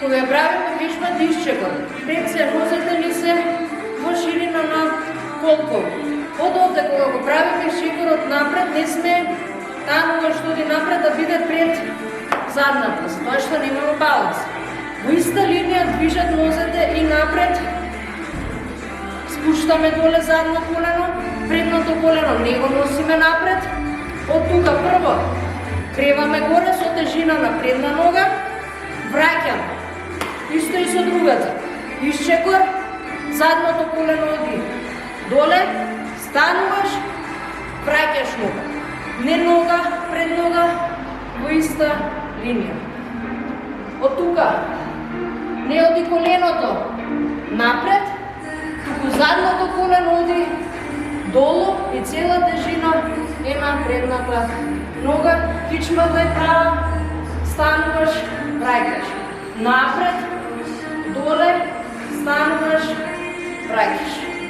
Кога ја правиме вишбат исчекот, пред се нозете ни се во ширина на колко. Од овде кога го правиме шекорот напред, не сме танува што оди напред да биде пред задната, затоа што немаме баланс. Во иста линија движат нозете и напред, спуштаме доле задно колено, предното колено не го носиме напред, од тука прво креваме горе со тежина на предна нога, враќаме, исто и со другата, исчекор, задното колено оди доле, стануваш, враќаш нога, не нога, пред нога, во иста линија. Од тука не оди коленото напред, туку задното колено оди долу и цела тежина е на предната нога, кичмата е права, стануваш, враќаш. Напред, доле, стануваш, враќаш.